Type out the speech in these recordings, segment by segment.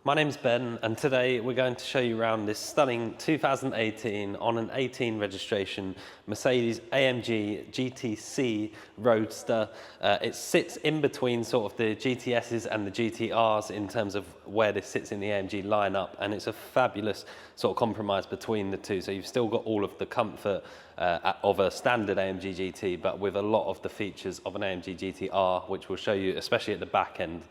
My name's Ben, and today we're going to show you around this stunning 2018 on an 18 registration Mercedes AMG GT C Roadster. It sits in between sort of the GTSs and the GTRs in terms of where this sits in the AMG lineup, and it's a fabulous sort of compromise between the two. So you've still got all of the comfort of a standard AMG GT, but with a lot of the features of an AMG GTR, which we'll show you, especially at the back end.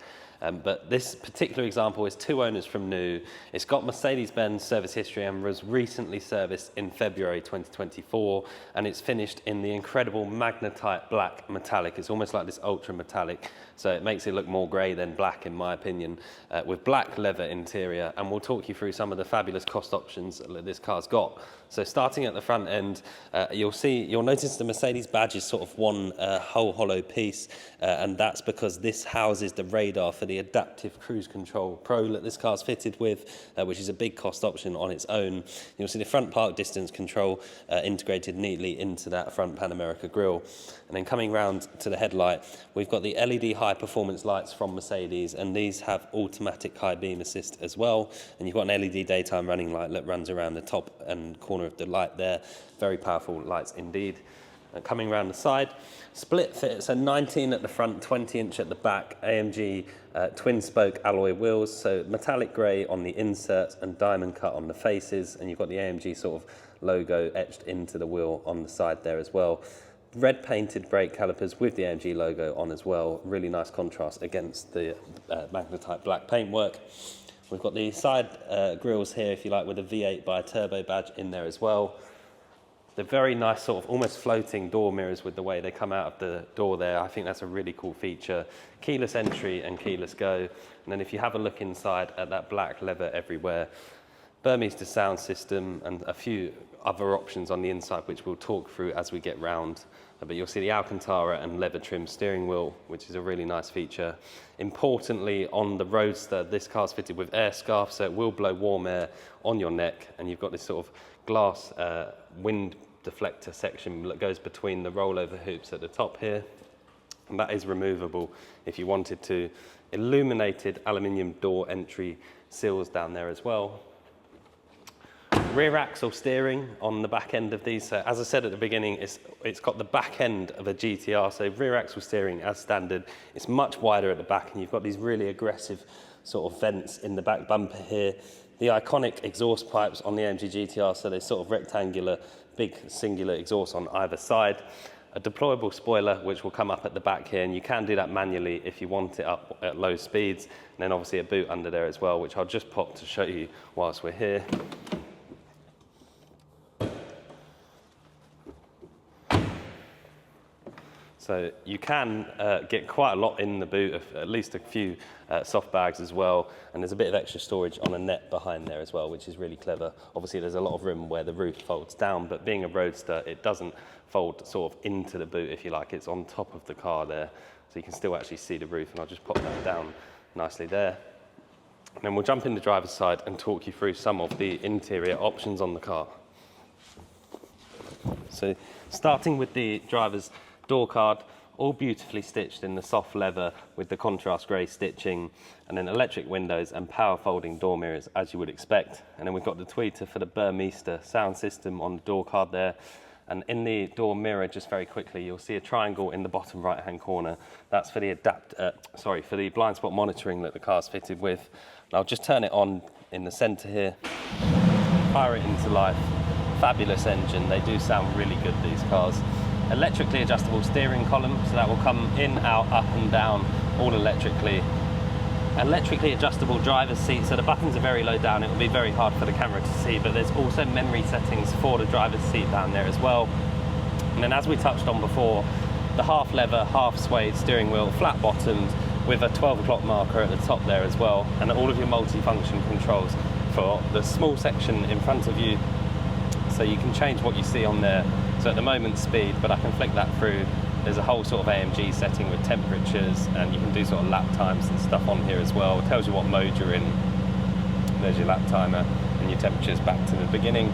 But this particular example is two owners from new. It's got Mercedes-Benz service history and was recently serviced in February 2024, and it's finished in the incredible Magnetite Black Metallic. It's almost like this ultra metallic, so it makes it look more grey than black in my opinion, with black leather interior, and we'll talk you through some of the fabulous cost options that this car's got. So starting at the front end, you'll notice the Mercedes badge is sort of one whole hollow piece, and that's because this houses the radar for the Adaptive Cruise Control Pro that this car's fitted with, which is a big cost option on its own. You'll see the front park distance control integrated neatly into that front Pan America grille. And then coming round to the headlight, we've got the LED high performance lights from Mercedes, and these have automatic high beam assist as well. And you've got an LED daytime running light that runs around the top and corner of the light there. Very powerful lights indeed. Coming around the side, split fit, so 19 at the front, 20-inch at the back, AMG twin spoke alloy wheels, so metallic grey on the inserts and diamond cut on the faces, and you've got the AMG sort of logo etched into the wheel on the side there as well. Red painted brake calipers with the AMG logo on as well, really nice contrast against the Magnetite black paintwork. We've got the side grills here, if you like, with a V8 by turbo badge in there as well. The very nice sort of almost floating door mirrors with the way they come out of the door there. I think that's a really cool feature. Keyless entry and keyless go. And then if you have a look inside at that black leather everywhere, Burmese sound system and a few other options on the inside, which we'll talk through as we get round. But you'll see the Alcantara and leather trim steering wheel, which is a really nice feature. Importantly, on the Roadster, this car's fitted with air scarf, so it will blow warm air on your neck, and you've got this sort of glass wind deflector section that goes between the rollover hoops at the top here, and that is removable if you wanted to. Illuminated aluminium door entry seals down there as well. Rear axle steering on the back end of these. So as I said at the beginning, it's got the back end of a GTR, so rear axle steering as standard. It's much wider at the back, and you've got these really aggressive sort of vents in the back bumper here. The iconic exhaust pipes on the AMG GTR, so they're sort of rectangular, big singular exhaust on either side. A deployable spoiler, which will come up at the back here, and you can do that manually if you want it up at low speeds. And then obviously a boot under there as well, which I'll just pop to show you whilst we're here. So you can get quite a lot in the boot, at least a few soft bags as well, and there's a bit of extra storage on a net behind there as well, which is really clever. Obviously there's a lot of room where the roof folds down, but being a Roadster, it doesn't fold sort of into the boot, if you like. It's on top of the car there, so you can still actually see the roof, and I'll just pop that down nicely there. And then we'll jump in the driver's side and talk you through some of the interior options on the car. So starting with the driver's door card, all beautifully stitched in the soft leather with the contrast grey stitching, and then electric windows and power folding door mirrors as you would expect. And then we've got the tweeter for the Burmese sound system on the door card there. And in the door mirror, just very quickly, you'll see a triangle in the bottom right hand corner. That's for the for the blind spot monitoring that the car's fitted with. And I'll just turn it on in the centre here, fire it into life. Fabulous engine. They do sound really good, these cars. Electrically adjustable steering column, so that will come in, out, up and down, all electrically. Electrically adjustable driver's seat, so the buttons are very low down. It will be very hard for the camera to see, but there's also memory settings for the driver's seat down there as well. And then as we touched on before, the half leather, half suede steering wheel, flat bottomed, with a 12 o'clock marker at the top there as well, and all of your multi-function controls for the small section in front of you, so you can change what you see on there. So at the moment speed, but I can flick that through. There's a whole sort of AMG setting with temperatures, and you can do sort of lap times and stuff on here as well. It tells you what mode you're in. There's your lap timer and your temperatures back to the beginning.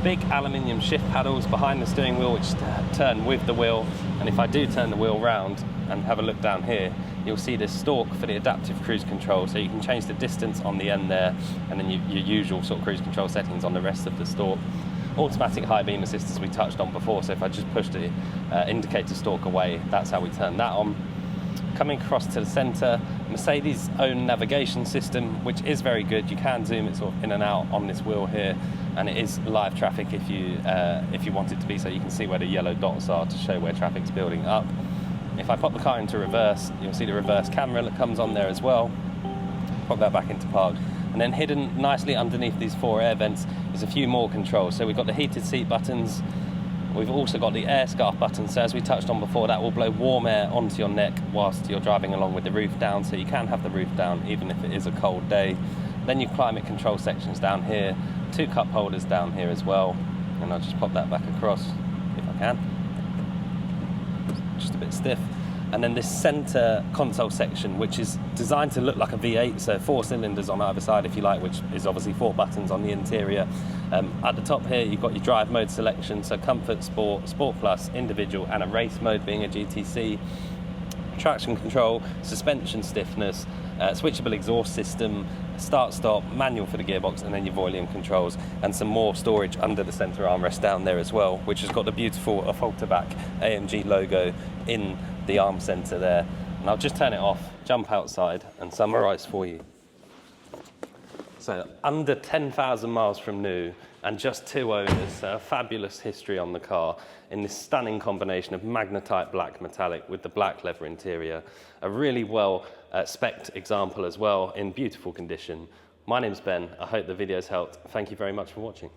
big aluminium shift paddles behind the steering wheel which turn with the wheel, and if I do turn the wheel round and have a look down here, you'll see this stalk for the adaptive cruise control, so you can change the distance on the end there, and then your usual sort of cruise control settings on the rest of the stalk. Automatic high beam assist as we touched on before, so if I just push the indicator stalk away, that's how we turn that on. Coming across to the centre, Mercedes' own navigation system, which is very good. You can zoom it sort of in and out on this wheel here, and it is live traffic if you want it to be, so you can see where the yellow dots are to show where traffic's building up. If I pop the car into reverse, you'll see the reverse camera that comes on there as well. Pop that back into park. And then hidden nicely underneath these 4 air vents is a few more controls. So we've got the heated seat buttons. We've also got the air scarf button, so as we touched on before, that will blow warm air onto your neck whilst you're driving along with the roof down, so you can have the roof down even if it is a cold day. Then your climate control sections down here, 2 cup holders down here as well, and I'll just pop that back across if I can. Just a bit stiff. And then this centre console section, which is designed to look like a V8, so 4 cylinders on either side if you like, which is obviously 4 buttons on the interior. At the top here, you've got your drive mode selection, so Comfort, Sport, Sport Plus, Individual, and a race mode being a GTC. Traction control, suspension stiffness, switchable exhaust system, start-stop, manual for the gearbox, and then your volume controls, and some more storage under the centre armrest down there as well, which has got the beautiful Back AMG logo in the arm centre there. And I'll just turn it off, jump outside, and summarise for you. So under 10,000 miles from new, and just 2 owners, so a fabulous history on the car in this stunning combination of Magnetite Black Metallic with the black leather interior. A really well spec'd example as well, in beautiful condition. My name's Ben. I hope the video's helped. Thank you very much for watching.